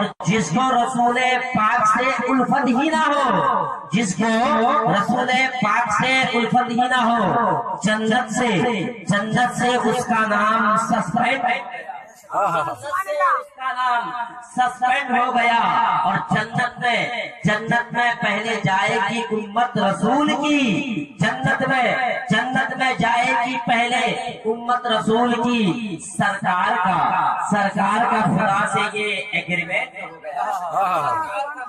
اور جس کو رسول پاک سے الفت ہی نہ ہو، جس کو رسول پاک سے الفت ہی نہ ہو، جنت سے اس کا نام سسپینڈ ہو گیا۔ اور جنت میں پہلے جائے گی امت رسول کی، جنت میں جائے گی پہلے امت رسول کی۔ سرکار کا خدا سے یہ ایگریمنٹ ہو گیا،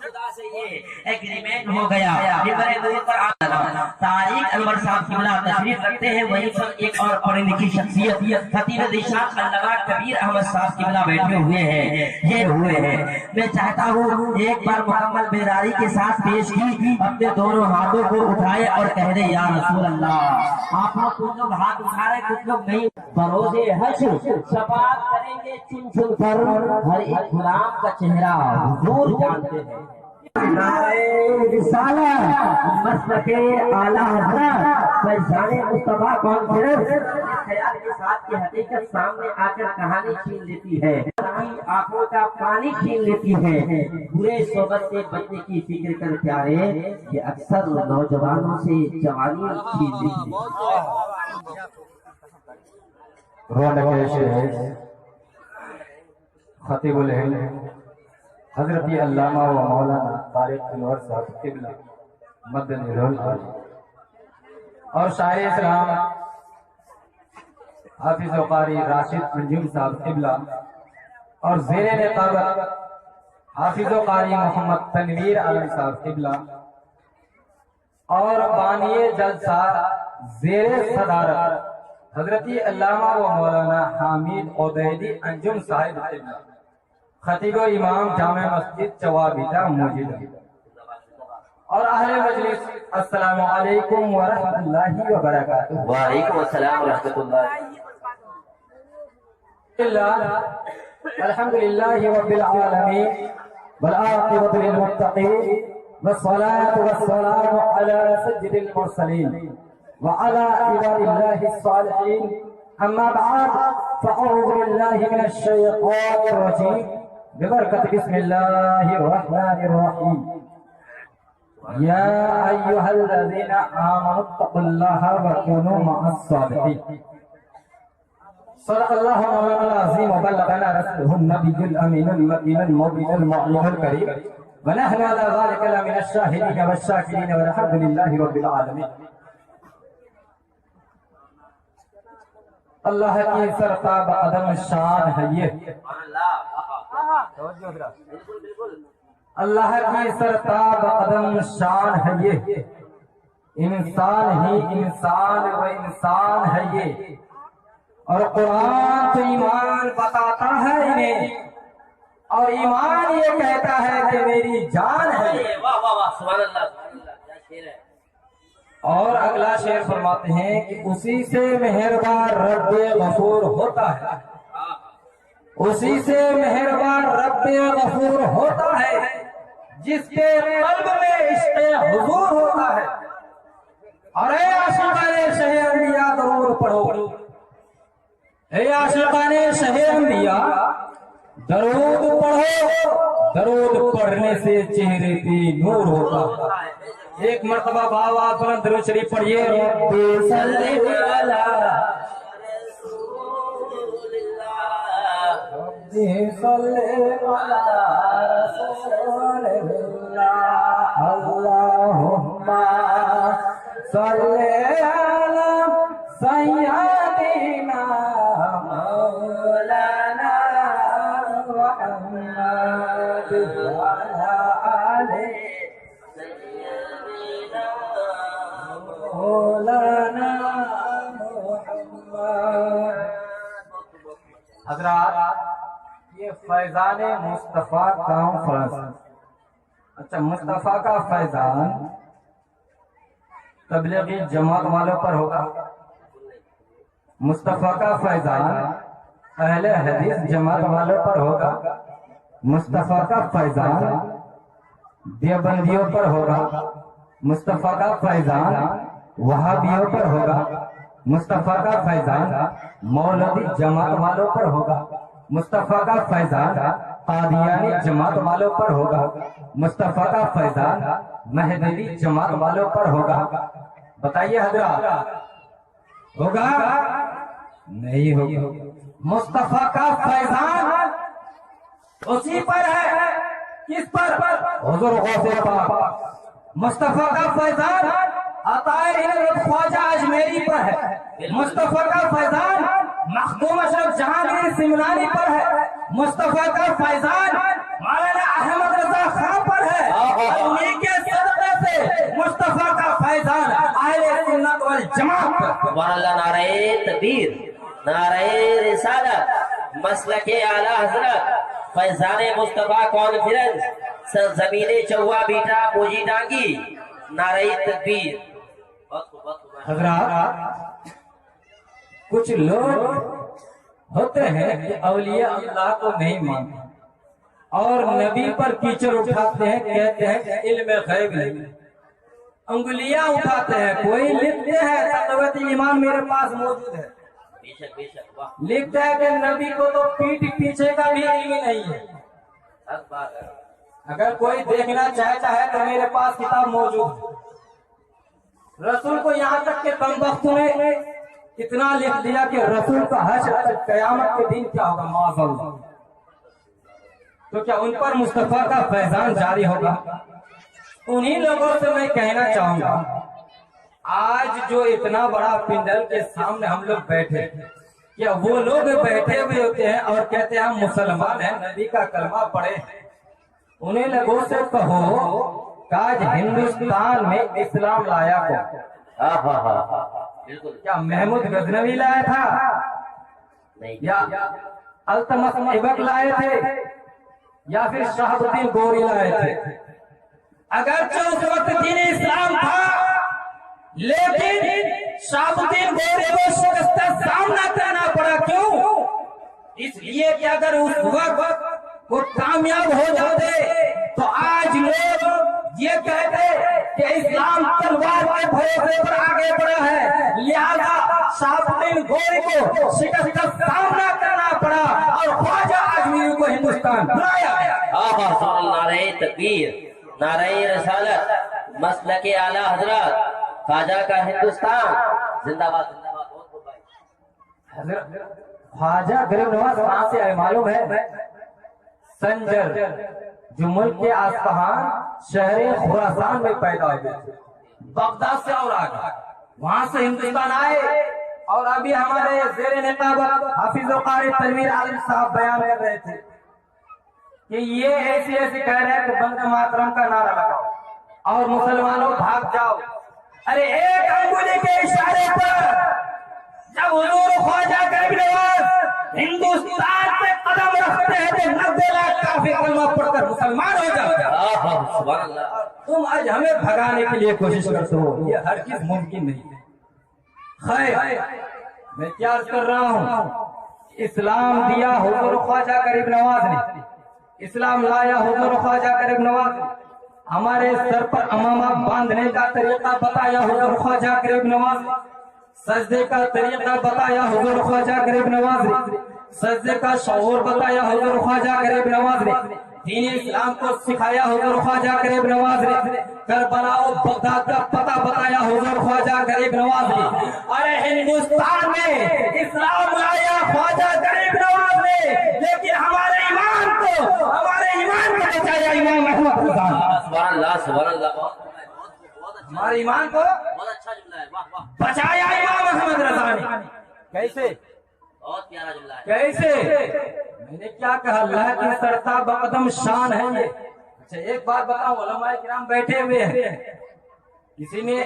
خدا سے یہ ایگریمنٹ ہو گیا۔ طارق انور صاحب قبلہ تشریف رکھتے ہیں، وہیں پر ایک اور پڑھی لکھی شخصیت خطیب دشاق علامہ کبیر احمد صاحب قبلہ بیٹھے ہوئے ہیں، یہ ہوئے ہیں۔ میں چاہتا ہوں ایک بار مکمل بیداری کے ساتھ پیش کی، اپنے دونوں ہاتھوں کو اٹھائے اور کہہ دے یا رسول اللہ۔ آپ لوگ کچھ لوگ ہاتھ اٹھا رہے، کچھ لوگ نہیں۔ بروز حشر شفاعت کریں گے چن چن کر، ہر ایک غلام کا چہرہ حضور جانتے ہیں۔ رسالت مسلک اعلیٰ حضرت فیضان مصطفیٰ کانفرنس خیال کے ساتھ کی حقیقت سامنے آ کر کہانی چھین لیتی ہے، آنکھوں کا پانی چھین لیتی ہے۔ برے صحبت سے بچنے کی فکر کر پیارے، یہ اکثر نوجوانوں سے جوانی چھین لیتی ہے۔ رونق شیخ خطیب الہند حضرت علامہ و مولانا طارق انور صاحب قبلہ مدنی رول اور شاعر اسلام حافظ و قاری راشد انجم صاحب قبلہ اور زیر نقابت حافظ و قاری محمد تنویر عالم صاحب قبلہ اور بانی جلسہ زیر صدارت حضرت علامہ و مولانا حامد عبیدی انجم صاحب قبلہ خطیب و امام جامع مسجد چوابیدہ موجود ہے۔ اور اہل مجلس السلام علیکم ورحمۃ اللہ وبرکاتہ۔ وعلیکم السلام ورحمۃ اللہ۔ الحمد للہ رب العالمین والعاقبۃ للمتقین والصلاة والسلام علی سید المرسلین وعلى عباد الله الصالحين، اما بعد فاعوذ بالله من الشیطان الرجیم ببرکت بسم اللہ الرحمن الرحیم۔ یا ایها الذین آمنوا اتقوا اللہ وکونوا مع الصادقین۔ صدق اللہ مولانا العظیم وبلغنا رسوله النبی الامین المکین المبین المعین الکریم ونحن على ذلك لمن الشاهدین والشاکرین والحمد للہ رب العالمین۔ اللہ کی سرتاب قدم شان ہے یہ، اللہ کی سرتاب قدم شان ہے یہ، انسان ہی انسان و انسان ہے یہ، اور قرآن تو ایمان بتاتا ہے انہیں، اور ایمان یہ کہتا ہے کہ میری جان ہے یہ۔ واہ واہ واہ، سبحان اللہ، کیا شعر ہے۔ اور اگلا شعر فرماتے ہیں کہ اسی سے مہربان رب غفور ہوتا ہے، اسی سے مہربان رب غفور ہوتا ہے، جس کے قلب میں عشق حضور ہوتا ہے۔ اور اے عاشقان شہ انبیاء درود پڑھو، اے عاشقان شہ انبیاء درود پڑھو، درود پڑھنے سے چہرے پہ نور ہوتا ہے۔ ایک مرتبہ باوات بلند درود شریف پڑھیے، رب صلی علی رسول اللہ، رب صلی علی رسول اللہ، اللہم صلی علی سیدنا مولانا محمد وعلی آلہ مولانا محمد۔ حضرات، یہ فیضان مصطفیٰ کانفرنس، اچھا مصطفیٰ کا فیضان تبلیغی جماعت والوں پر ہوگا، مصطفیٰ کا فیضان اہل حدیث جماعت والوں پر ہوگا، مصطفیٰ کا فیضان دیوبندیوں پر ہوگا، مصطفیٰ کا فیضان وہابیوں پر ہوگا، مصطفیٰ کا فیضان مولوی جماعت والوں پر ہوگا، مصطفیٰ کا فیضان قادیانی جماعت والوں پر ہوگا، مصطفیٰ کا فیضان مہدوی جماعت والوں پر ہوگا؟ بتائیے حضرات، ہوگا نہیں ہوگا؟ مصطفیٰ کا فیضان اسی پر ہے، کس پر؟ حضور غوث پاک۔ مصطفیٰ کا فیضان عطائے خواجہ اجمیری پر ہے، مصطفیٰ کا فیضان مخدوم اشرف جہانگیر سمنانی پر ہے، مصطفیٰ کا فیضان مولانا احمد رضا خان پر ہے، انہی کے صدقے سے مصطفیٰ کا فیضان اہل سنت والجماعت پر۔ سبحان اللہ، نعرہ تکبیر، نعرہ رسالت، مسلک اعلی حضرت، فیضان مصطفیٰ کانفرنس، سرزمین چوا بیٹا موجی ڈانگی، نعرہ تکبیر۔ حضرات، کچھ لوگ ہوتے ہیں کہ اولیاء اللہ کو نہیں مانتے اور نبی پر کیچڑ اٹھاتے ہیں، کہتے ہیں کہ علم غیب نہیں، انگلیاں اٹھاتے ہیں، کوئی لکھتے ہیں تقویت ایمان میرے پاس موجود ہے، بے شک بے شک، واہ، لکھتا ہے کہ نبی کو تو پیٹ پیچھے کا بھی علم نہیں ہے۔ حق بات ہے۔ اگر کوئی دیکھنا چاہتا ہے تو میرے پاس کتاب موجود ہے۔ رسول کو یہاں تک کہ کمبختوں نے اتنا لکھ دیا کہ رسول کا حشر قیامت کے دن کیا ہوگا، معاذ اللہ، تو کیا ان پر مصطفیٰ کا فیضان جاری ہوگا؟ انہی لوگوں سے میں کہنا چاہوں گا، آج جو اتنا بڑا پنڈل کے سامنے ہم لوگ بیٹھے، کیا وہ لوگ بیٹھے ہوئے ہوتے ہیں اور کہتے ہیں ہم مسلمان ہیں، نبی کا کلمہ پڑھے؟ انہیں لوگوں سے کہو کہ آج ہندوستان میں اسلام لایا کو بالکل کیا محمود غزنوی لایا تھا نہیں، یا التمس ایبک لائے تھے یا پھر شہاب الدین گوری لائے تھے؟ اگرچہ اس وقت دین اسلام تھا لیکن شہاب الدین گوری کو شکست کا سامنا کرنا پڑا، کیوں؟ اس لیے کہ اگر اس وقت وہ کامیاب ہو جاتے تو آج لوگ یہ کہتے کہ اسلام تلوار کے بھروسے پر آگے بڑھا ہے، لہذا شہاب الدین گوری کو شکست کا سامنا کرنا پڑا اور خواجہ اجمیری کو ہندوستان بلایا۔ نعرہ تکبیر، نعرہ رسالت، مسلک اعلی حضرت، خواجہ کا ہندوستان زندہ باد، زندہ باد، بہت بہت بھائی۔ حضرت خواجہ غریب نواز کہاں سے آئے معلوم ہے؟ سنجر، جو ملک کے اصفہان شہر خراسان میں پیدا ہوئے تھے، بغداد سے اور آگے، وہاں سے ہندوستان آئے اور ابھی ہمارے زیر نقابت حافظ و قاری تنویر عالم صاحب بیان کر رہے تھے کہ یہ ایسی کہہ رہے ہیں کہ بندے ماترم کا نعرہ لگاؤ اور مسلمانوں بھاگ جاؤ۔ ارے ایک انگلی کے اشارے پر جب حضور خواجہ غریب نواز ہندوستان پہ قدم رکھتے ہیں تو 90 لاکھ کافر کلمہ پڑھ کر مسلمان ہو جاتے ہیں، سبحان اللہ۔ تم آج ہمیں بھگانے کے لیے کوشش کرتے ہو، یہ ہرگز ممکن نہیں ہے۔ خیر، میں کیا عرض کر رہا ہوں، اسلام دیا حضور خواجہ غریب نواز نے، اسلام لایا حضور خواجہ غریب نواز نے، ہمارے سر پر امامہ باندھنے کا طریقہ بتایا حضور خواجہ غریب نواز نے، سجدے کا طریقہ بتایا حضور خواجہ غریب نواز نے، سجدے کا شعور بتایا حضور خواجہ غریب نواز نے، دین اسلام کو سکھایا حضور خواجہ غریب نواز نے، کربلا و بغداد کا پتہ بتایا حضور خواجہ غریب نواز نے، ارے ہندوستان میں اسلام لایا خواجہ غریب نواز نے، لیکن ہمارے ایمان کو بچایا امام احمد رضا نے۔ سبحان اللہ، سبحان اللہ، ہمارے ایمان کو بہت اچھا جملہ ہے، واہ واہ، بچایا امام احمد رضا نے۔ کیسے؟ بہت پیارا جملہ ہے۔ کیسے؟ میں نے کیا کہا، اللہ کی سرتا بقدم شان ہے یہ۔ اچھا ایک بات بتاؤں، علماء کرام بیٹھے ہوئے ہیں، کسی نے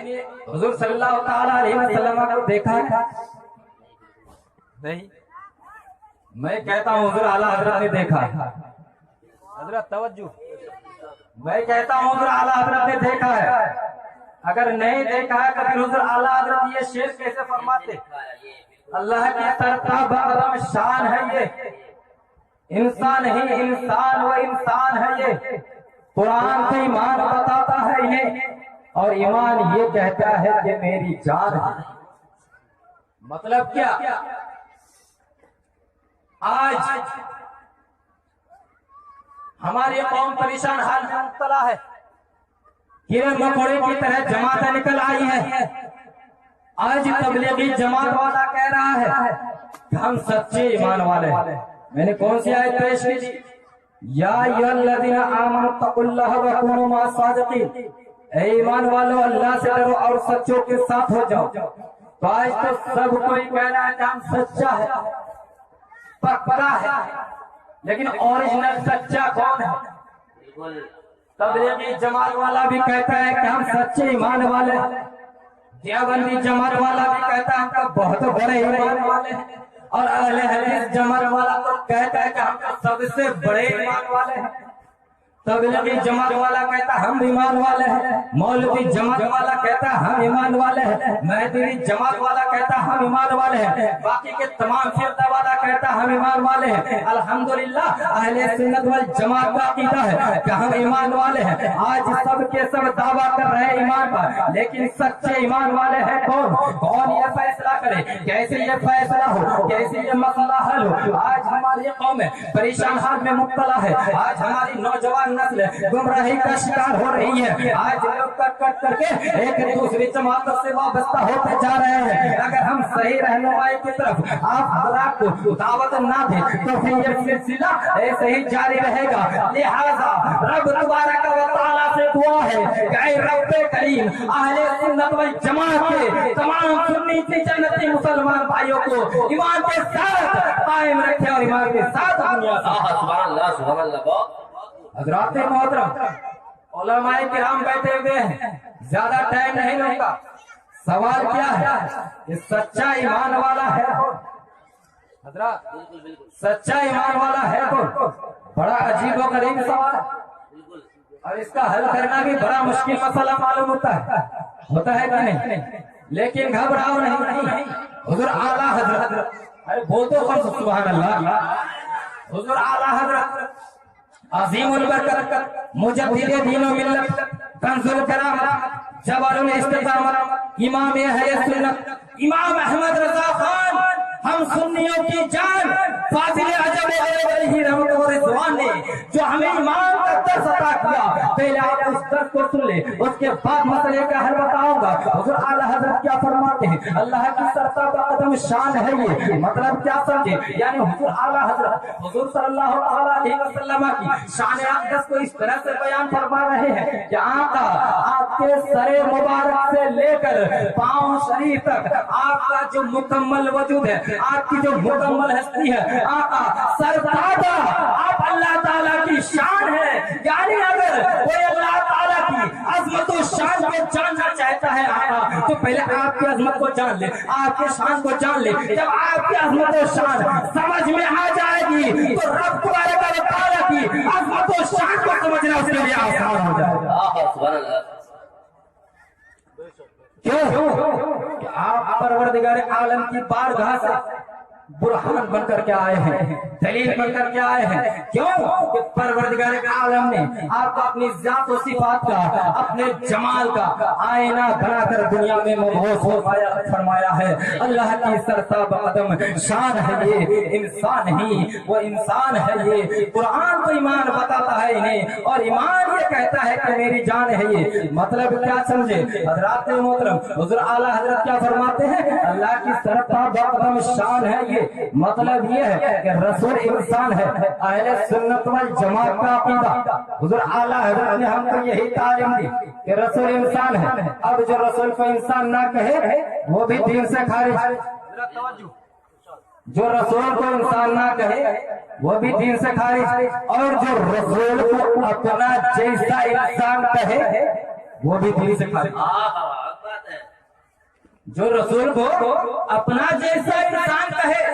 حضور صلی اللہ تعالی علیہ وسلم کو دیکھا ہے؟ نہیں، میں کہتا ہوں حضور اعلیٰ حضرت نے دیکھا ہے۔ حضرت توجہ، میں کہتا ہوں حضور اعلیٰ حضرت نے دیکھا ہے۔ اگر نہیں دیکھا ہے تو پھر حضور اعلیٰ حضرت یہ شعر کیسے فرماتے؟ اللہ کی سرتا بقدم شان ہے یہ، انسان ہی انسان و انسان ہے یہ، قرآن سے ایمان بتاتا ہے یہ، اور ایمان یہ کہتا ہے کہ میری جان ہے۔ مطلب کیا؟ آج ہماری قوم پریشان حال میں مبتلا ہے، کیڑے مکوڑے کی طرح جماعتیں نکل آئی ہیں۔ آج تبلیغی جماعت والا کہہ رہا ہے کہ ہم سچے ایمان والے ہیں۔ میں نے کون سی آیت پیش کی تھی؟ یا ایھا الذین آمنوا اتقوا اللہ وکونوا مع الصادقین، اے ایمان والو اللہ سے ڈرو اور سچوں کے ساتھ ہو جاؤ۔ تو آج تو سب کوئی کہہ رہا ہے کہ ہم سچا ہے، پکا ہے، لیکن اوریجنل سچا کون ہے؟ تبلیغی جماعت والا بھی کہتا ہے کہ ہم سچے ایمان والے ہیں، دیوبندی جماعت والا بھی کہتا ہے ہم تو بہت بڑے ایمان والے ہیں، اور اہل حدیث جماعت والا تو کہتا ہے کہ ہم تو سب سے بڑے ایمان والے ہیں۔ تبلیغی جماعت والا کہتا ہے ہم ایمان والے ہیں، مولوی جماعت والا کہتا ہے ہم ایمان والے ہیں، مہدوی جماعت والا کہتا ہے ہم ایمان والے ہیں، باقی کے تمام فرقہ والا کہتا ہے ہم ایمان والے ہیں۔ الحمدللہ اہل سنت والجماعت کا عقیدہ ہے کہ ہم ایمان والے ہیں۔ آج سب کے سب دعویٰ کر رہے ہیں ایمان کا، لیکن سچے ایمان والے ہیں کون یہ فیصلہ کرے، کیسے یہ فیصلہ ہو، کیسے یہ مسئلہ حل ہو؟ آج ہماری قوم پریشان حال میں مبتلا ہے، آج ہماری نوجوان نسل گمراہی کا شکار ہو رہی ہے۔ آج لوگ کٹ کر کے ایک دوسری جماعت سے وابستہ ہوتے جا رہے ہیں۔ اگر ہم صحیح رہنمائی کی طرف آپ حضرات کو دعوت نہ دیں تو پھر یہ سلسلہ ایسے ہی جاری رہے گا۔ لہذا رب تبارک و تعالیٰ سے دعا ہے کہ اے رب کریم اہل سنت والجماعت کے تمام سنی جنتی مسلمان بھائیوں کو ایمان کے ساتھ قائم رکھے اور ایمان کے ساتھ دنیا سبحان اللہ سبحان اللہ۔ حضرات محترم، علماء کرام بیٹھے ہوئے ہیں، زیادہ ٹائم نہیں لوں گا۔ سوال کیا ہے کہ سچا ایمان والا ہے کون؟ حضرات سچا ایمان والا ہے کون؟ بڑا عجیب و غریب سوال ہے، اور اس کا حل کرنا بھی بڑا مشکل مسئلہ معلوم ہوتا ہے کہ نہیں؟ لیکن گھبراؤ نہیں، حضور اعلیٰ حضرت، ارے بول تو سبحان اللہ، حضور اعلیٰ حضرت عظیم البرکت مجدد دین و ملت کنز الکرامت جبل الاستقامت امام اہل سنت امام احمد رضا خان ہم سنیوں کی جان فاضل عجب علیہ رحمت و رضوان نے جو ہمیں ایمان کا درس عطا کیا، پہلے آپ اس درس کو سن لیں، اس کے بعد مسئلے کا حل بتاؤں گا۔ حضور اعلیٰ حضرت کیا فرماتے ہیں؟ اللہ کی سرتا قدم شان ہے یہ، مطلب کیا سمجھے؟ یعنی حضور اعلیٰ حضرت حضور صلی اللہ علیہ وسلم کی شان اقدس کو اس طرح سے بیان فرما رہے ہیں کہ آقا آپ کے سر مبارک سے لے کر پاؤں شریف تک آپ کا جو مکمل وجود ہے، آپ کی جو مکمل ہستی ہے، آقا سرتاجہ آپ اللہ تعالیٰ کی شان ہے۔ یعنی اگر کوئی اللہ تعالیٰ کی عظمت و شان کو جاننا چاہتا ہے آقا تو پہلے آپ کی عظمت کو جان لے، آپ کے شان کو جان لے۔ جب آپ کی عظمت و شان سمجھ میں آ جائے گی تو رب تبارک و تعالیٰ کی عظمت و شان کو سمجھنا اس کے لیے آسان ہو جائے گا۔ کیوں کہ آپ پروردگار عالم کی بارگاہ سے برہان بن کر کے آئے ہیں، دلیل بن کر کے آئے ہیں۔ کیوں کہ پروردگار عالم نے آپ کو اپنی ذات و صفات کا، اپنے جمال کا آئینہ بنا کر دنیا میں مبعوث فرمایا ہے۔ اللہ کی سرتاب قدم شان ہے یہ، انسان ہی وہ انسان ہے یہ۔ قرآن تو ایمان بتاتا ہے انہیں، اور ایمان یہ کہتا ہے کہ میری جان ہے یہ۔ مطلب کیا سمجھے حضرات محترم؟ حضور اعلیٰ حضرت کیا فرماتے ہیں؟ اللہ کی سرتاب قدم شان ہے یہ، مطلب یہ ہے کہ رسول انسان ہے۔ اہل سنت والجماعت کا عقیدہ حضور اعلیٰ حضرت نے ہم کو یہی تعلیم دی کہ رسول انسان ہے۔ اب جو رسول کو انسان نہ کہے وہ بھی دین سے خارج، جو رسول کو انسان نہ کہے وہ بھی دین سے خارج، اور جو رسول کو اپنا جیسا انسان کہے وہ بھی دین سے خارج۔ جو رسول کو اپنا جیسا انسان کہے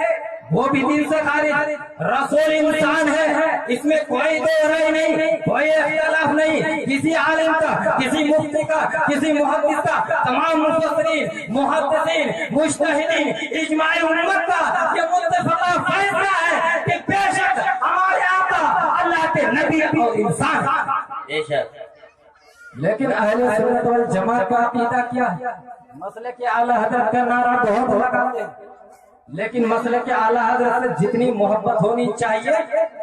وہ بھی دین سے خارج۔ رسول انسان ہے، اس میں کوئی دو رائے نہیں، کوئی اختلاف نہیں، کسی عالم کا، کسی مفتی کا، کسی محدث کا، تمام مفسرین، محدثین، مجتہدین، اجماع امت کا یہ متفقہ فیصلہ ہے کہ بے شک ہمارے آقا اللہ کے نبی اور انسان۔ بے شک لیکن اہل سنت والجماعت کا عقیدہ کیا ہے؟ مسلک اعلیٰ حضرت کا نعرہ بہت لگاتے ہیں، لیکن مسلک اعلیٰ حضرت سے جتنی محبت ہونی چاہیے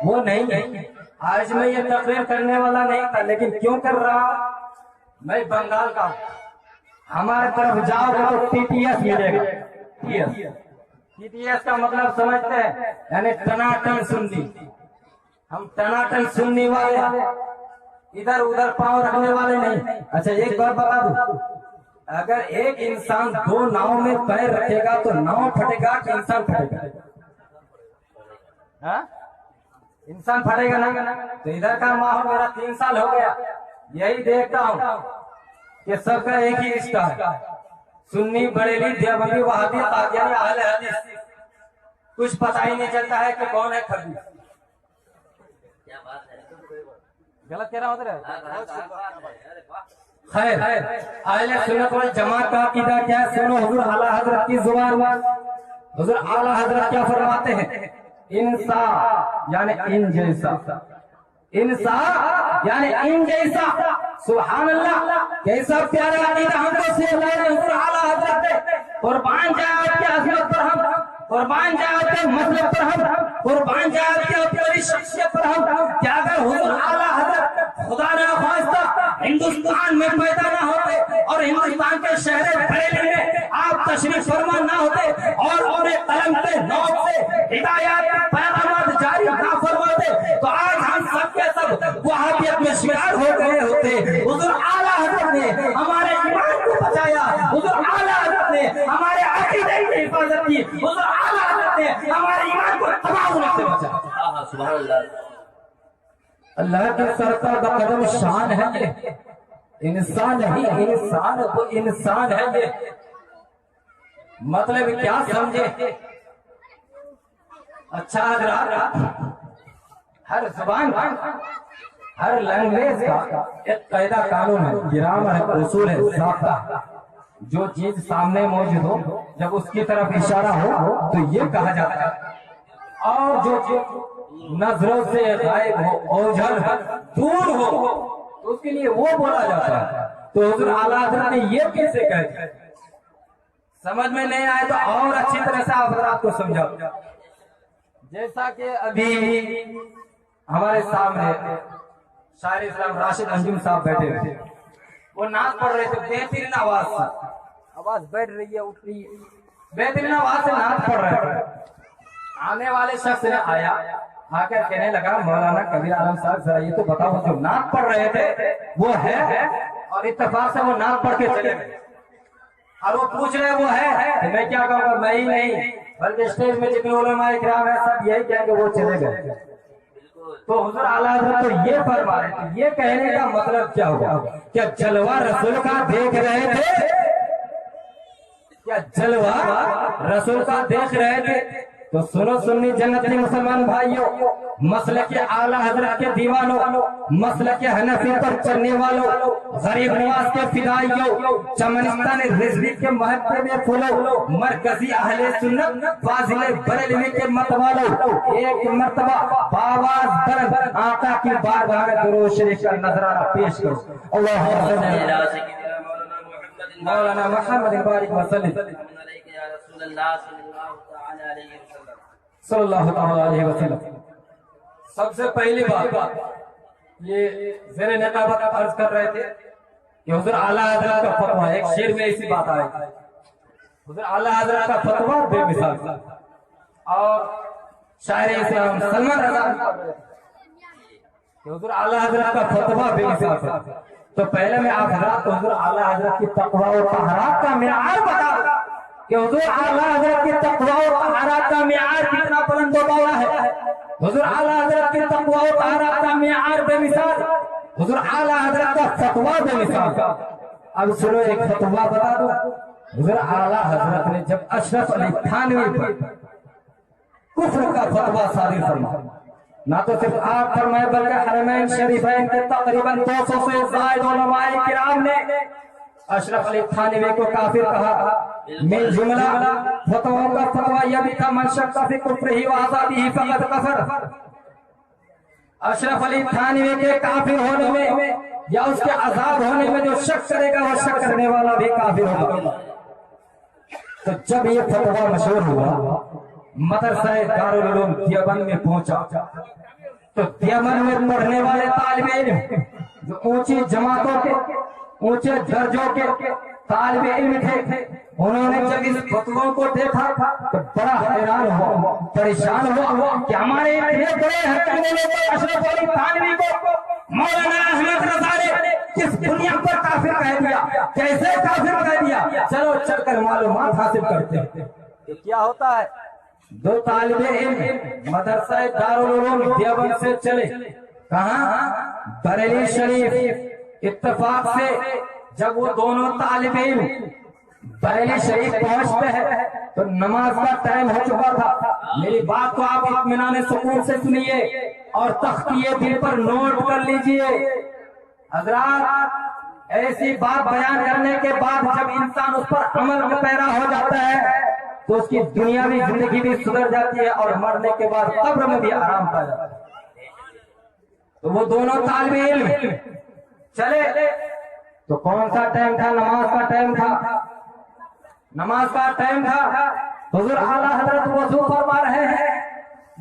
وہ نہیں ہے۔ آج میں یہ تقریر کرنے والا نہیں تھا، لیکن کیوں کر رہا؟ میں بنگال کا ہوں، ہمارے طرف جاؤ تو ٹی ٹی ایس ملے گا۔ ٹی ٹی ایس کا مطلب سمجھتے ہیں، یعنی ٹناٹن سننی۔ ہم ٹناٹن سننے والے، ادھر ادھر پاؤں رکھنے والے نہیں۔ اچھا ایک بات بتا دوں، اگر ایک انسان دو ناؤں میں پیر رکھے گا تو ناؤ پھٹے گا کہ انسان پھٹے گا؟ ہاں؟ انسان پھٹے گا نا۔ تو ادھر کا ماحول میرا 3 سال ہو گیا، یہی دیکھتا ہوں کہ سب کا ایک ہی رشتہ ہے، سنی بریلی دیوبندی وہابی قادیانی اہل حدیث، کچھ پتہ ہی نہیں چلتا ہے کہ کون ہے خبیث۔ غلط کہہ رہا ہوں؟ خیر، اہل سنت والجماعت کا عقیدہ کیا ہے؟ سنو حضور اعلیٰ حضرت کی زبان۔ حضور اعلیٰ حضرت کیا فرماتے ہیں؟ انسان یعنی ان جیسا، انسان یعنی ان جیسا۔ سبحان اللہ، کیسا پیارا عقیدہ ہم کو سکھلائے حضور اعلیٰ حضرت نے۔ قربان جائے آپ کی عظمت پر ہم، قربان جائے آپ کے مطلب پر ہم، قربان جائے آپ کی اپنی شخصیت پر ہم۔ کیا اگر حضور اعلیٰ حضرت خدا نہ خواستہ ہندوستان میں پیدا نہ ہوتے اور ہندوستان کے شہر بریلی میں آپ تشریف فرما نہ ہوتے اور قلم کے نوٹ سے ہدایات پیغامات جاری نہ فرماتے تو آج ہم سب کے سب وہابیت میں شکار ہو گئے ہوتے۔ حضور اعلیٰ حضرت نے ہمارے ایمان کو بچایا، حضور اعلیٰ حضرت نے ہمارے عقیدے کی حفاظت کی، حضور اعلیٰ حضرت نے ہمارے ایمان کو تباہ ہونے سے بچایا۔ سبحان اللہ، اللہ کے سرکار کا قدم شان ہے یہ، انسان نہیں، انسان تو انسان ہے یہ۔ مطلب کیا سمجھے؟ اچھا حضرات، ہر زبان ہر لینگویج کا ایک قاعدہ قانون ہے، گرامر ہے، اصول ہے، ضابطہ۔ جو چیز سامنے موجود ہو جب اس کی طرف اشارہ ہو تو یہ کہا جاتا ہے، اور جو چیز نظروں سے غائب ہو، اوجھل ہو، دور ہو تو اس کے لیے وہ بولا جاتا ہے۔ تو حضور اعلیٰ حضرت نے یہ کیسے کہہ دیا؟ سمجھ میں نہیں آئے تو اور اچھی طرح سے آپ حضرات کو سمجھاؤ۔ جیسا کہ ابھی ہمارے سامنے شاعر اسلام راشد انجم صاحب بیٹھے ہوئے، وہ نعت پڑھ رہے تھے بہترین آواز سے، آواز بیٹھ رہی ہے اٹھ رہی ہے، بہترین آواز سے نعت پڑھ رہے تھے۔ آنے والے شخص نے آیا، آ کر کہنے لگا مولانا کبیر عالم صاحب ذرا یہ تو بتاؤ جو نعت پڑھ رہے تھے وہ ہے؟ اور اتفاق سے وہ نعت پڑھ کے چلے گئے، اور وہ پوچھ رہے وہ ہے؟ میں کیا کہوں گا؟ میں ہی نہیں بلکہ اسٹیج میں جتنے علماء کرام ہیں سب یہی کہیں گے وہ چلے گئے۔ تو حضور اعلیٰ حضرت تو یہ فرما رہے تھے، یہ کہنے کا مطلب کیا ہوا؟ کیا جلوہ رسول کا دیکھ رہے تھے؟ کیا جلوہ رسول کا دیکھ رہے تھے؟ تو سنو سنی جنتی مسلمان بھائیوں، مسلک اعلیٰ حضرت کے دیوانوں، مسلک حنفی پر چلنے والوں، غریب نواز کے فدائیوں، چمنستان رضوی کے محبت میں پھولو، مرکزی اہل سنت فاضل بریلوی کے متوالوں، ایک مرتبہ باواز بلند آقا کی بارگاہ میں درود شریف کا نذرانہ پیش کرو۔ اللہم مولانا محمد بارک وسلم صلی اللہ علیہ وسلم۔ سب سے پہلی بات یہ زیر نقابت عرض کر رہے تھے کہ حضور اعلیٰ حضرت کا فتویٰ، ایک شعر میں اسی بات آئی تھی، حضور اعلیٰ حضرت کا فتویٰ بے مثال تھا۔ اور شاعر اسلام سلمان رضا کہ حضور اعلیٰ حضرت کا فتویٰ بے مثال تھا۔ تو پہلے میں آپ حضرات کو حضور اعلیٰ حضرت کی تقویٰ اور طہارت کا معیار بتا دوں کہ حضور اعلیٰ حضرت کی تقویٰ اور طہارت کا معیار کتنا بلند و بالا ہے۔ حضور اعلیٰ حضرت کی تقویٰ و طہارت کا معیار بے مثال، حضور اعلیٰ حضرت کا فتویٰ بے مثال۔ اب سنو ایک فتویٰ بتا دو۔ حضور اعلیٰ حضرت نے جب اشرف علی تھانوی پر کفر کا فتویٰ صادر فرمایا، نہ تو صرف آپ فرمائے بلکہ حرمین شریفین کے تقریباً 200 سے زائد علماء کرام نے اشرف علی تھانوی کو کافر کہا۔ من جملہ فتووں کا فتویٰ یہ بھی تھا، من شک فی کفرہ و عذابہ فقد کفر۔ اشرف علی تھانوی کے کافر ہونے میں یا اس کے عذاب ہونے میں جو شک کرے گا وہ شک کرنے والا بھی کافر ہوگا۔ تو جب یہ فتویٰ مشہور ہوا، مدرسہ دارالعلوم دیوبند میں پہنچا تو دیوبند میں پڑھنے والے طالب علم جو اونچی جماعتوں کے اونچے درجوں کے طالب علم تھے، انہوں نے جب اس فتووں کو دیکھا تو بڑا حیران ہوا، پریشان ہوا کہ ہمارے اتنے بڑے حقیقی لوگ اشرف علی تھانوی کو مولانا احمد رضا نے کس بنیاد پر کافر کہہ دیا، کیسے کافر کہہ دیا؟ چلو چل کر معلومات حاصل کرتے ہیں کہ کیا ہوتا ہے۔ دو طالب علم مدرسہ دارالعلوم دیوبند سے چلے، کہاں؟ بریلی شریف۔ اتفاق سے جب وہ دونوں طالب علم بریلی شریف پہنچتے ہیں تو نماز کا ٹائم ہو چکا تھا۔ میری بات کو آپ اطمینان سکون سے سنیے اور تختیے دل پر نوٹ کر لیجئے۔ حضرات، ایسی بات بیان کرنے کے بعد جب انسان اس پر عمل میں پیرا ہو جاتا ہے تو اس کی دنیاوی زندگی بھی سدھر جاتی ہے اور مرنے کے بعد قبر میں بھی آرام پا جاتا ہے۔ تو وہ دونوں طالب علم چلے تو کون سا ٹائم تھا؟ نماز کا ٹائم تھا، نماز کا ٹائم تھا۔ حضور اعلیٰ حضرت وضو فرما رہے ہیں،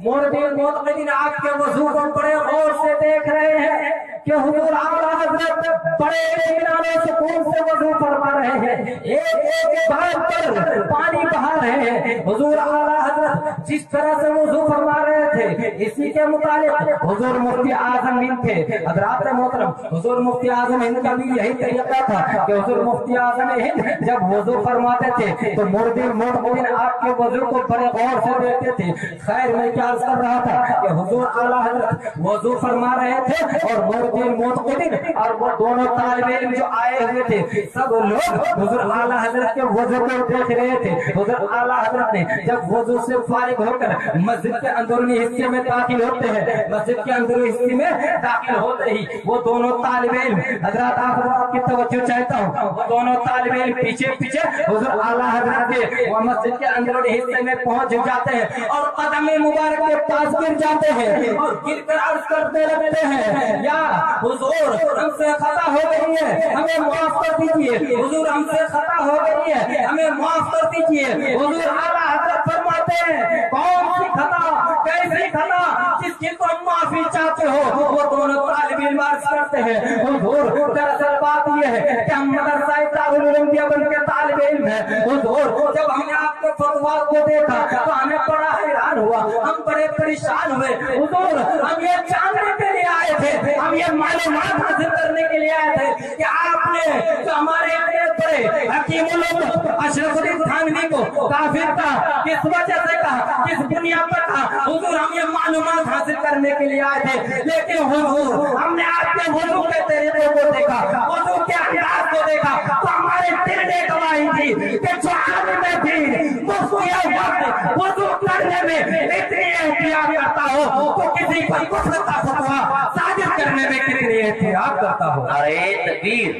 موردین معتقدین آپ کے وضو کو بڑے غور سے دیکھ رہے ہیں کہ حضور اعلیٰ حضرت بڑے اطمینان و سکون سے وضو فرما رہے ہیں، ایک ایک بات پر پانی بہا رہے ہیں۔ حضور اعلیٰ حضرت جس طرح سے وضو فرما رہے تھے اسی کے متعلق حضور مفتی اعظم ہند تھے۔ حضرات محترم، حضور مفتی اعظم ہند کا بھی یہی طریقہ تھا کہ حضور مفتی اعظم ہند جب وضو فرماتے تھے تو موردین معتقدین آپ کے وضو کو بڑے غور سے دیکھتے تھے۔ خیر، میں کیا عرض کر رہا تھا کہ حضور اعلیٰ حضرت وضو فرما رہے تھے اور موردین معتقدین اور وہ دونوں طالب علم جو آئے ہوئے تھے سب لوگ حضور اعلیٰ حضرت کے وضو کو دیکھ رہے تھے۔ حضور اعلیٰ حضرت نے جب وضو سے فارغ ہو کر مسجد کے اندرونی حصے میں داخل ہوتے ہیں، مسجد کے اندرونی حصے میں داخل ہوتے ہی وہ دونوں طالب علم، حضرات آپ کی توجہ چاہتا ہوں، وہ دونوں طالب علم پیچھے پیچھے حضور اعلیٰ حضرت کے وہ مسجد کے اندرونی حصے میں پہنچ جاتے ہیں اور قدم مبارک کے پاس گر جاتے ہیں اور گر کر عرض کرتے لگتے ہیں، یا حضور ہم سے خطا ہو گئی ہے، ہمیں معاف کر دیجیے، حضور ہم سے خطا ہو گئی ہے، ہمیں معاف کر دیجیے۔ حضور اعلیٰ حضرت فرماتے ہیں، کون سی خطا، کیسی خطا جس کی تم معافی چاہتے ہو؟ وہ دونوں طالب علم عرض کرتے ہیں، حضور دراصل بات یہ ہے کہ ہم مدرسہ دارالعلوم دیوبند کے طالب علم ہیں۔ حضور جب ہم نے آپ کے فتویٰ کو دیکھا تو ہمیں بڑا حیران ہوا، ہم بڑے پریشان ہوئے۔ حضور ہم یہ جاننے کے لیے آئے تھے، ہم یہ معلومات حاصل کرنے کے لیے آئے تھے کہ آپ نے جو ہمارے اتنے بڑے حکیم الامت اشرف علی تھانوی کو کافر کہا، کس وجہ سے کہا، کس بنیاد پر کہا؟ حضور ہم یہ معلومات حاصل کرنے کے لیے آئے تھے، لیکن حضور ہم نے آپ کے وضو کے طریقے کو دیکھا، وضو کے انداز کو دیکھا تو ہمارے دل نے گواہی دی کہ جو عالم دین وضو کرنے میں اتنی احتیاط کرتا ہو تو کسی پر کفر کا فتویٰ صادر کرنے میں کتنی احتیاط کرتا ہو۔ نعرہ تکبیر،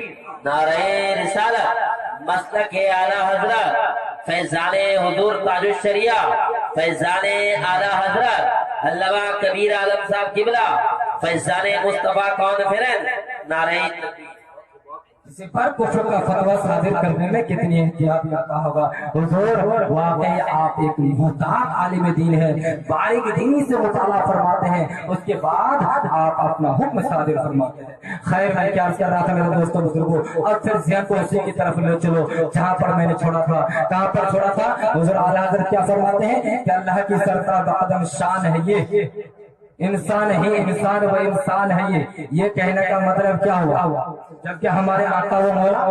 نعرہ رسالت، مسلک اعلیٰ حضرت فیضان حضور تاج الشریعہ، فیضان اعلیٰ حضرت علامہ کبیر عالم صاحب قبلہ، فیضان مصطفیٰ کانفرنس، نعرہ تکبیر۔ کسی پر کفر کا فتویٰ صادر کرنے میں کتنی احتیاط کرتا ہوگا۔ حضور واقعی آپ ایک محتاط عالم دین ہے، باریک دینی سے مطالعہ فرماتے ہیں، اس کے بعد آپ اپنا حکم صادر فرماتے ہیں۔ خیر، میں کیا عرض کر رہا تھا میرے دوستوں بزرگوں، اور پھر ذہن کو اسی کی طرف لے چلو جہاں پر میں نے چھوڑا تھا۔ کہاں پر چھوڑا تھا؟ حضور اعلیٰ حضرت کیا فرماتے ہیں کہ اللہ کی سرتا بقدم شان ہے یہ انسان ہی انسان و انسان ہے یہ کہنے کا مطلب کیا ہوا؟ جبکہ ہمارے آقا و مولا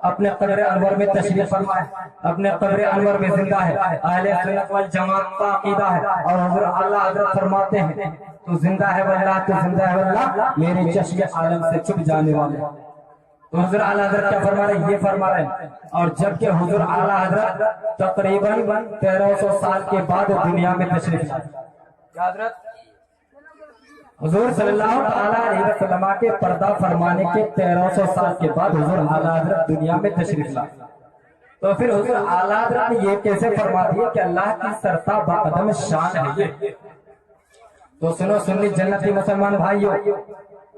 اپنے قبر انور میں تشریف فرما ہے، اپنے قبر انور میں زندہ ہے، اہل سنت والجماعت کا عقیدہ ہے، اور حضور اعلیٰ حضرت فرماتے ہیں تو زندہ ہے واللہ، تو زندہ ہے واللہ، میرے چشم عالم سے چھپ جانے والے۔ تو حضور اعلیٰ حضرت کیا فرما رہے ہیں؟ یہ فرما رہے ہیں، اور جبکہ حضور اعلیٰ حضرت تقریباً 1300 سال کے بعد دنیا میں تشریف لائے۔ کیا حضرت؟ حضور صلی اللہ تعالیٰ علیہ وسلم کے پردہ فرمانے کے 1300 سال کے بعد حضور اعلیٰ حضرت دنیا میں تشریف لائے، تو پھر حضور اعلیٰ حضرت نے یہ کیسے فرما دیا کہ اللہ کی سرتا بقدم شان ہے یہ؟ تو سنو سنی جنتی مسلمان بھائیو،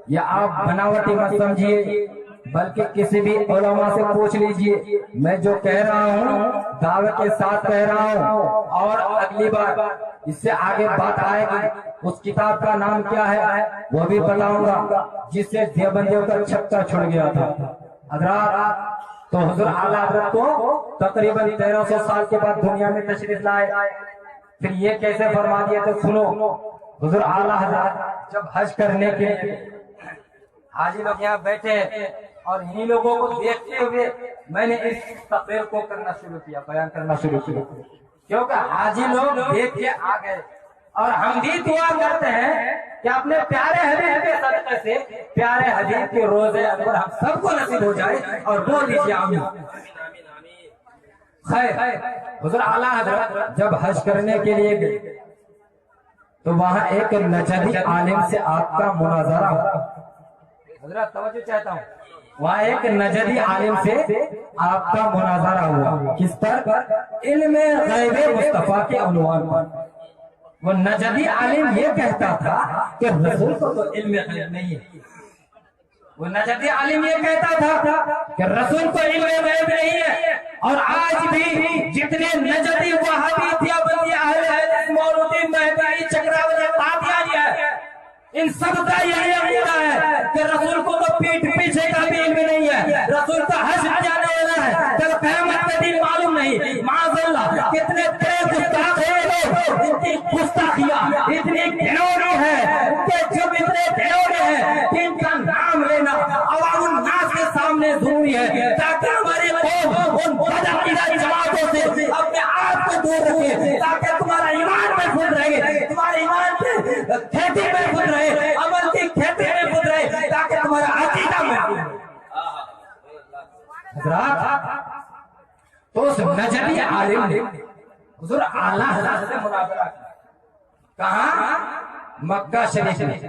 یہ آپ بناوٹی مت سمجھیے، بلکہ کسی بھی علماء سے پوچھ لیجئے، میں جو کہہ رہا ہوں دعوے کے ساتھ کہہ رہا ہوں، اور اگلی بار اس سے آگے بات آئے گی اس کتاب کا نام کیا ہے وہ بھی بتاؤں گا، جس سے دیوبندیوں کا چھکا چھڑ گیا تھا حضرات۔ تو حضور اعلیٰ حضرت کو تقریباً 1300 سال کے بعد دنیا میں تشریف لائے، پھر یہ کیسے فرما دیا؟ تو سنو، حضور اعلیٰ حضرت جب حج کرنے کے حاجی لوگ یہاں بیٹھے اور انہی لوگوں کو دیکھتے ہوئے میں نے اس تقریر کو کرنا شروع کیا، بیان کرنا شروع کیا، کیونکہ حاجی لوگ دیکھ کے آ گئے۔ اور ہم بھی دعا کرتے ہیں کہ اپنے پیارے حبیب کے صدقے سے پیارے حبیب کے روزے انور ہم سب کو نصیب ہو جائے، اور بول دیجیے آمین۔ خیر، حضور اعلیٰ حضرت جب حج کرنے کے لیے گئے تو وہاں ایک نجدی عالم سے آپ کا مناظرہ ہوا۔ حضرت توجہ چاہتا ہوں، وہاں ایک نجدی عالم سے آپ کا مناظرہ ہوا، کس پر؟ علم غیب مصطفیٰ کے عنوان پر۔ وہ نجدی عالم یہ کہتا تھا کہ رسول کو تو علم غیب نہیں ہے، وہ نجدی عالم یہ کہتا تھا کہ رسول کو علم غیب نہیں ہے۔ اور آج بھی جتنے نجدی وہابی دیوبندی اہل حدیث مولوی مہدوی چکراوی قادیانی ہے، ان سب کا یہی عقیدہ ہے کہ رسول کو تو پیٹھ پیچھے کا بھی علم نہیں ہے، رسول کا حج جانے والا ہے، کل قیامت کا دن معلوم نہیں۔ معاذ اللہ، کتنے تیز گستاخ ہیں لوگ، اتنی گستاخیاں، اتنی گھنونے ہیں کہ جب اتنے گھنونے ہیں کہ ان کا نام لینا عوام الناس کے سامنے ضروری ہے، تاکہ ہماری قوم ان بدعقیدہ جماعتوں سے اپنے آپ کو دور رکھے، تاکہ تمہارا ایمان محفوظ رہے، تمہارے ایمان کی کھیتی محفوظ رہے، عمل کی کھیتی محفوظ رہے، تاکہ تمہارا عقیدہ محفوظ رہے۔ حضرات، تو اس نجدی عالم نے حضور اعلیٰ حضرت سے مناظرہ کیا، کہاں؟ مکہ شریف میں۔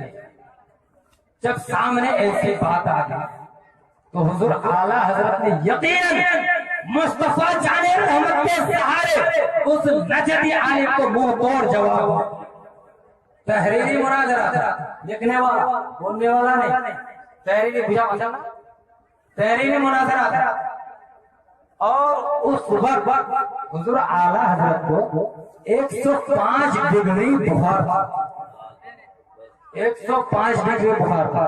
جب سامنے ایسی بات آ گئی تو حضور اعلیٰ حضرت نے یقیناً مصطفیٰ جان رحمت کے سہارے اس نجدی عالم کو منہ توڑ جواب، تحریری مناظرہ تھا، لکھنے والا بولنے والا نہیں، تحریری مناظرہ تھا۔ اور اس وقت حضور اعلیٰ حضرت کو 105 ڈگری بخار تھا، 105 ڈگری بخار تھا۔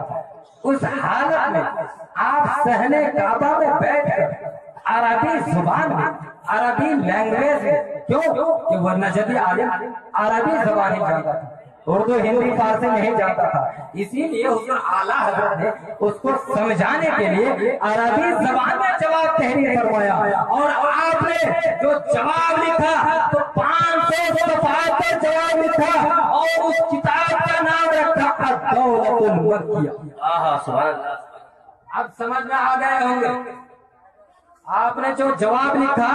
اس حالت میں آپ صحن کعبہ میں بیٹھ کر عربی زبان میں، عربی لینگویج میں، کیوں کہ وہ نجدی عالم عربی زبان ہی جانتا تھا، اردو ہندی فارسی نہیں جانتا تھا، اسی لیے حضور اعلیٰ حضرت نے اس کو سمجھانے کے لیے عربی زبان میں جواب تحریر فرمایا۔ اور آپ نے جو جواب لکھا تو 500 صفحات پر جواب لکھا، اور اس کتاب کا نام رکھا الدولة المکیہ۔ اب سمجھ میں آ گئے ہوں گے، آپ نے جو جواب لکھا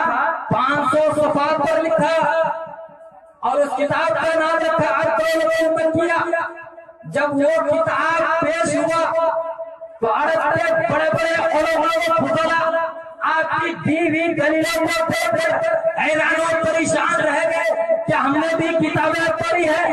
500 صفحات پر لکھا، اور اس کتاب کا نام رکھا الدولة المکیہ۔ جب وہ کتاب پیش ہوا تو عرب کے بڑے بڑے علماء و فضلاء آپ کی دی ہوئی دلیلوں کو دیکھ کر حیران و پریشان رہ گئے کہ ہم نے بھی کتابیں پڑھی ہے،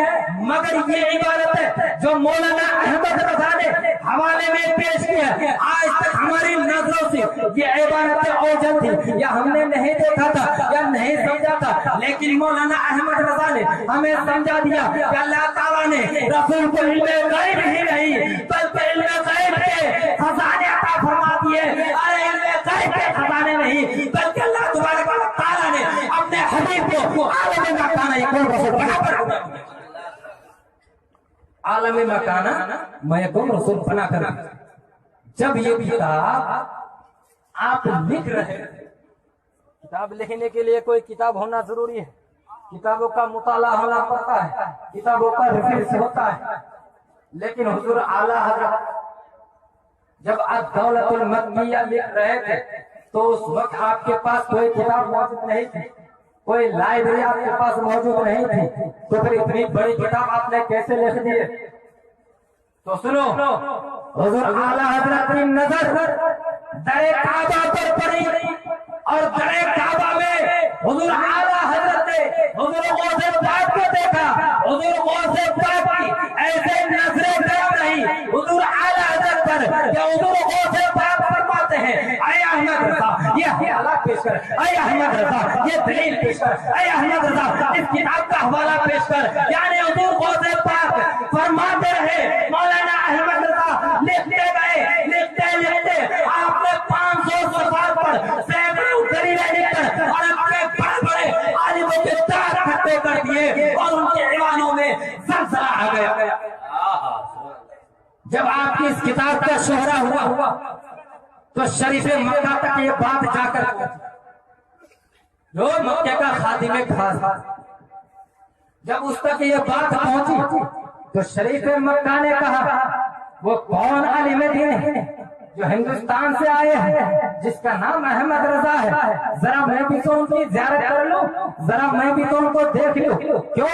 مگر یہ عبارت جو مولانا احمد رضا نے حوالے میں پیش کی ہے، آج تک ہماری نظروں سے یہ عبارت اوجھل تھی، یا ہم نے نہیں دیکھا تھا یا نہیں سمجھا تھا، لیکن مولانا احمد رضا نے ہمیں سمجھا دیا کہ اللہ تعالیٰ نے رسول کو علم غیب ہی نہیں بلکہ علم غیب کے خزانے عطا فرما دیے۔ ارے علم غیب کے خزانے نہیں بلکہ اللہ تبارک و تعالیٰ نے اپنے حبیب کو عالم مکانہ یکون رسول بنا کر، عالم مکانہ یکون رسول بنا کر۔ جب یہ کتاب آپ لکھ رہے، کتاب لکھنے کے لیے کوئی کتاب ہونا ضروری ہے، کتابوں کا مطالعہ ہونا پڑتا ہے، کتابوں کا ریفرنس ہوتا ہے، لیکن حضور اعلیٰ حضرت جب الدولة المکیہ لکھ رہے تھے تو اس وقت آپ کے پاس کوئی کتاب موجود نہیں تھی، کوئی لائبریری آپ کے پاس موجود نہیں تھی، تو پھر اتنی بڑی کتاب آپ نے کیسے لکھ دی؟ تو سنو، حضور اعلیٰ حضرت کی نظر در کعبہ پر پڑی، اور در کعبہ میں حضور اعلیٰ حضرت نے حضور غوث پاک کو دیکھا۔ حضور غوث پاک کی ایسے نظریں گرم رہی حضور اعلیٰ حضرت پر کہ حضور غوث پاک فرماتے ہیں اے احمد رضا یہ حوالہ پیش کر، اے احمد رضا یہ دلیل پیش کر، اے احمد رضا اس کتاب کا حوالہ پیش کر۔ یعنی حضور غوث پاک فرماتے رہے، مولانا احمد رضا لکھتے گئے، لکھتے لکھتے آپ نے 500 صفحات پر سینکڑوں دلیلیں لکھ کر اور اپنے بڑے بڑے عالموں کے چار کھٹے کر دیے اور ان کے ایوانوں میں زلزلہ آ گیا۔ جب آپ کی اس کتاب کا شہرہ ہوا تو شریف مکہ تک یہ بات جا کر جو مکہ کا خادم خاص تھا، جب اس تک یہ بات پہنچی تو شریف مکہ نے کہا وہ کون عالم دین ہے جو ہندوستان سے آئے ہیں جس کا نام احمد رضا ہے، ذرا میں بھی تو ان کی زیارت کر لوں، ذرا میں بھی تو ان کو دیکھ لوں۔ کیوں؟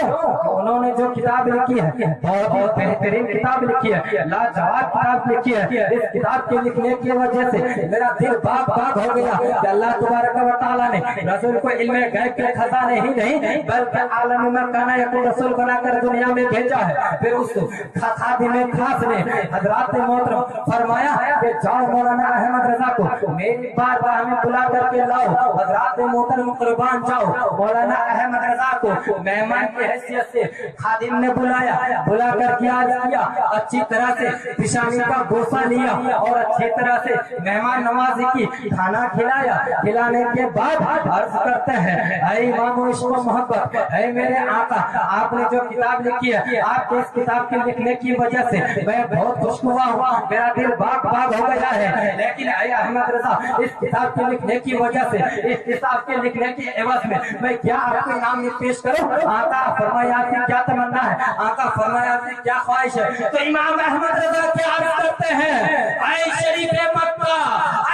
انہوں نے جو کتاب لکھی ہے بہت ہی بہترین کتاب لکھی ہے، لاجواب کتاب لکھی ہے۔ اس کتاب کے لکھنے کی وجہ سے میرا دل باغ باغ ہو گیا کہ اللہ تبارک و تعالیٰ نے رسول کو علم غیب کے خزانے ہی نہیں بلکہ عالم میں کانا یکون رسول بنا کر دنیا میں بھیجا ہے۔ پھر اس خادم خاص نے حضرات محترم فرمایا کہ جاؤ مولانا احمد رضا کو میری بارگاہ میں بلا کر کے لاؤ۔ حضرات محترم قربان جاؤ، مولانا احمد رضا کو مہمان کی حیثیت سے خادم نے بلایا، بلا کر کے عرض کیا، اچھی طرح سے پیشانی کا بوسہ لیا اور اچھی طرح سے مہمان نوازی کی، کھانا کھلایا۔ کھلانے کے بعد عرض کرتے ہیں اے امام و عشق و محبت، اے میرے آقا آپ نے جو کتاب لکھی ہے، آپ کے اس کتاب کے لکھنے کی وجہ سے میں بہت خوش ہوا ہوں، میرا دل باغ باغ ہو گیا ہے، لیکن اے احمد رضا اس کتاب کے لکھنے کی وجہ سے، اس کتاب کے لکھنے کی عوض میں کیا آپ کے نام میں پیش کروں؟ آقا فرمایا آپ کی کیا تمنا ہے؟ آقا فرمایا آپ کی کیا خواہش ہے؟ تو امام احمد رضا کیا عرض کرتے ہیں، اے شریف مکہ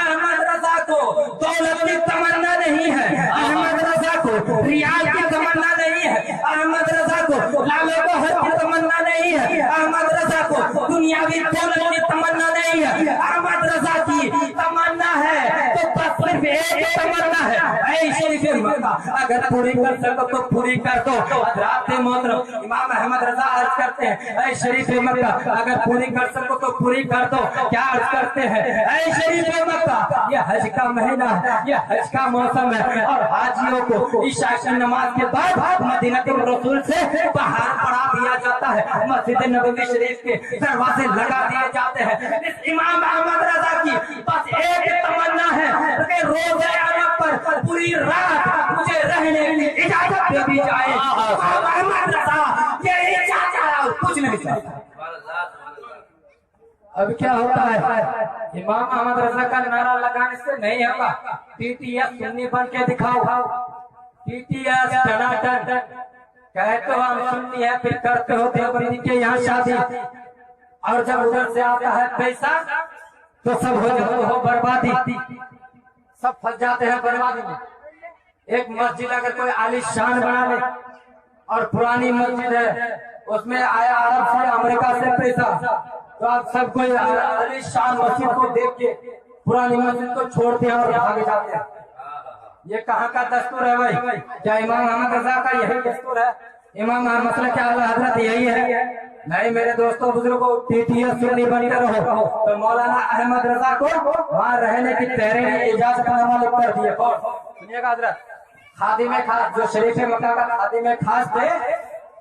احمد رضا کو دولت کی تمنا نہیں ہے، احمد رضا کو ریال کی تمنا نہیں ہے، احمد رضا کو لالے بہر کی تمنا نہیں ہے، احمد رضا کو دنیاوی دولت کی تمنا نہیں ہے، احمد رضا کی تمنا ہے تو بس صرف ایک تمنا ہے، اے شریف مکہ اگر پوری کر سکو تو پوری کر دو۔ حضرات محترم امام احمد رضا عرض کرتے ہیں اے شریف مکہ اگر پوری کر سکو تو پوری کر دو۔ کیا عرض کرتے ہیں اے شریف مکہ یہ حج کا مہینہ ہے، یہ حج کا موسم ہے اور حاجیوں کو عشاء کی نماز کے بعد مدینہ رسول سے باہر پڑھا دیا جاتا ہے، مسجد نبوی شریف کے دروازے لگا دیے جاتے ہیں۔ اس امام احمد رضا کی بس ایک تمنا ہے کہ روزے عرب پر پوری رات مجھے رہنے کی اجازت دے دی جائے۔ امام احمد رضا یہ چاہتا ہے اور کچھ نہیں چاہتا۔ اب کیا ہوتا ہے امام احمد رضا کا نعرہ لگانے سے نہیں ہوگا، ٹی ٹی ایس سنی بن کے دکھاؤ، ٹی ٹی ایس ٹناٹن کہتے ہو ہم سنی ہے پھر کرتے ہو دیوبندی کے یہاں شادی، اور جب ادھر سے آتا ہے پیسہ تو سب ہو بربادی، سب پھنس جاتے ہیں بربادی میں۔ ایک مسجد اگر کوئی عالی شان بنا لے اور پرانی مسجد ہے اس میں آیا عرب سے امریکہ سے پیسہ تو آپ سب کوئی عالی شان مسجد کو دیکھ کے پرانی مسجد کو چھوڑتے ہیں اور بھاگ جاتے ہیں۔ یہ کہاں کا دستور ہے بھائی؟ کیا امام احمد رضا کا یہی دستور ہے؟ امام مسلک اعلیٰ حضرت یہی ہے؟ نہیں میرے دوستوں بزرگوں، ٹی ٹی ایس سنی بن کر رہو تو مولانا احمد رضا کو وہاں رہنے کی تحریری اجازت نامہ لکھ کر دیے۔ سنیے گا حضرت، خادم خاص جو شریف مکہ کا خادم خاص تھے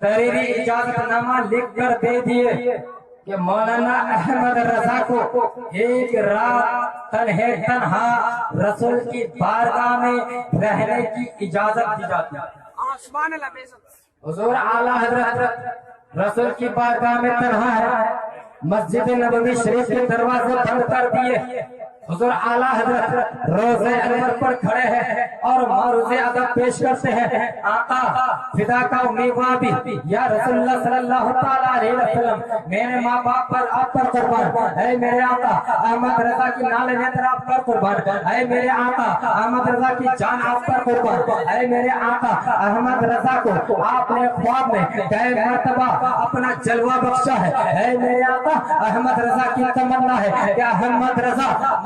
تحریری اجازت نامہ لکھ کر دے دیے کہ مولانا احمد رضا کو ایک رات تنہا رسول کی بارگاہ میں رہنے کی اجازت دی جاتی ہے۔ حضور اعلیٰ حضرت رسول کی بارگاہ میں تنہا ہے، مسجد نبوی شریف کے دروازے بند کر دیے، حضور اعلیٰ حضرت روزے انور پر کھڑے ہیں اور معروض ادب پیش کرتے ہیں، آقا فدا کا امیدوار بھی یا رسول اللہ صلی اللہ تعالیٰ علیہ وسلم میرے ماں باپ پر آپ پر قربان، اے میرے آقا احمد رضا کی نال نیتر آپ پر قربان، اے میرے آقا احمد رضا کی جان آپ پر قربان، اے میرے آقا احمد رضا کو آپ نے خواب میں کئی مرتبہ اپنا جلوہ بخشا ہے، اے میرے آقا احمد رضا کی تمنا ہے کہ احمد رضا